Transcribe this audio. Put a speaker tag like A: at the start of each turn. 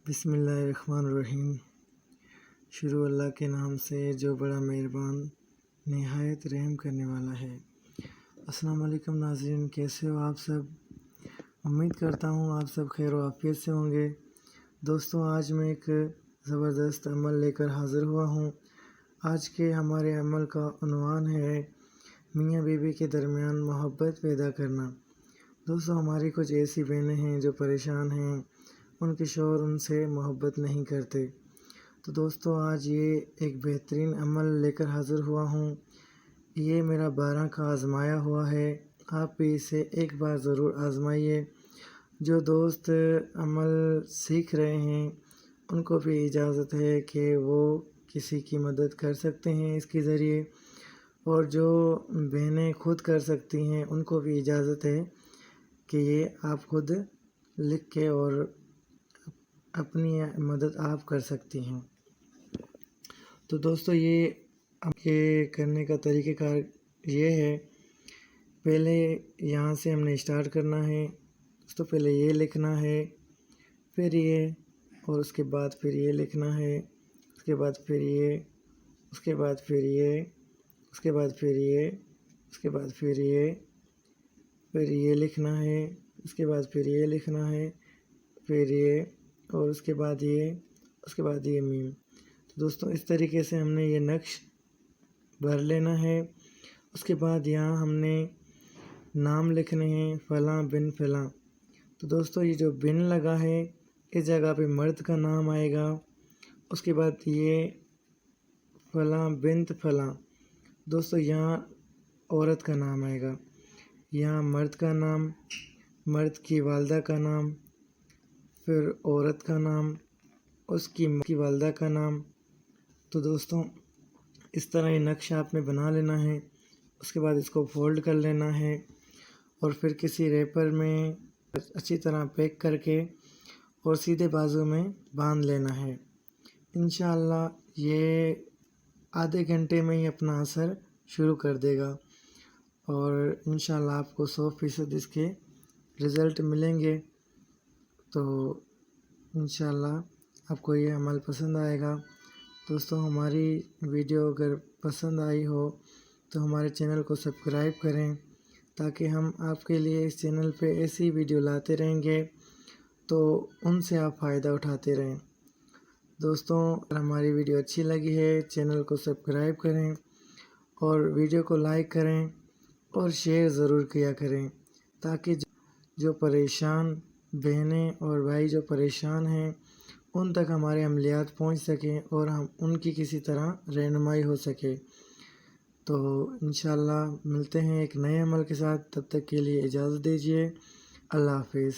A: بسم اللہ الرحمن الرحیم۔ شروع اللہ کے نام سے جو بڑا مہربان نہایت رحم کرنے والا ہے۔ السلام علیکم ناظرین، کیسے ہو آپ سب؟ امید کرتا ہوں آپ سب خیر و عافیت سے ہوں گے۔ دوستوں، آج میں ایک زبردست عمل لے کر حاضر ہوا ہوں۔ آج کے ہمارے عمل کا عنوان ہے میاں بیوی کے درمیان محبت پیدا کرنا۔ دوستوں، ہماری کچھ ایسی بہنیں ہیں جو پریشان ہیں، ان کے شوہر ان سے محبت نہیں کرتے۔ تو دوستوں، آج یہ ایک بہترین عمل لے کر حاضر ہوا ہوں۔ یہ میرا 12 کا آزمایا ہوا ہے، آپ بھی اسے ایک بار ضرور آزمائیے۔ جو دوست عمل سیکھ رہے ہیں ان کو بھی اجازت ہے کہ وہ کسی کی مدد کر سکتے ہیں اس کے ذریعے، اور جو بہنیں خود کر سکتی ہیں ان کو بھی اجازت ہے کہ یہ آپ خود لکھ کے اور اپنی مدد آپ کر سکتی ہیں۔ تو دوستو، یہ کرنے کا طریقہ کار یہ ہے، پہلے یہاں سے ہم نے اسٹارٹ کرنا ہے۔ تو پہلے یہ لکھنا ہے، پھر یہ، اور اس کے بعد پھر یہ لکھنا ہے، اس کے بعد پھر یہ، اس کے بعد پھر یہ، اس کے بعد پھر یہ، اس کے بعد پھر یہ لکھنا ہے، اس کے بعد پھر یہ لکھنا ہے، پھر یہ، اور اس کے بعد یہ، اس کے بعد یہ میم۔ تو دوستوں، اس طریقے سے ہم نے یہ نقش بھر لینا ہے۔ اس کے بعد یہاں ہم نے نام لکھنے ہیں، فلاں بن فلاں۔ تو دوستوں، یہ جو بن لگا ہے اس جگہ پہ مرد کا نام آئے گا۔ اس کے بعد یہ فلاں بنت فلاں، دوستوں یہاں عورت کا نام آئے گا۔ یہاں مرد کا نام، مرد کی والدہ کا نام، پھر عورت کا نام، اس کی والدہ کا نام۔ تو دوستوں، اس طرح یہ نقش آپ نے بنا لینا ہے۔ اس کے بعد اس کو فولڈ کر لینا ہے، اور پھر کسی ریپر میں اچھی طرح پیک کر کے اور سیدھے بازو میں باندھ لینا ہے۔ انشاءاللہ یہ آدھے گھنٹے میں ہی اپنا اثر شروع کر دے گا، اور انشاءاللہ آپ کو 100% اس کے رزلٹ ملیں گے۔ تو انشاءاللہ آپ کو یہ عمل پسند آئے گا۔ دوستوں، ہماری ویڈیو اگر پسند آئی ہو تو ہمارے چینل کو سبسکرائب کریں، تاکہ ہم آپ کے لیے اس چینل پہ ایسی ویڈیو لاتے رہیں گے تو ان سے آپ فائدہ اٹھاتے رہیں۔ دوستوں، اگر ہماری ویڈیو اچھی لگی ہے چینل کو سبسکرائب کریں، اور ویڈیو کو لائک کریں اور شیئر ضرور کیا کریں، تاکہ جو پریشان بہنیں اور بھائی جو پریشان ہیں ان تک ہمارے عملیات پہنچ سکیں اور ہم ان کی کسی طرح رہنمائی ہو سکے۔ تو انشاءاللہ ملتے ہیں ایک نئے عمل کے ساتھ، تب تک کے لیے اجازت دیجیے۔ اللہ حافظ۔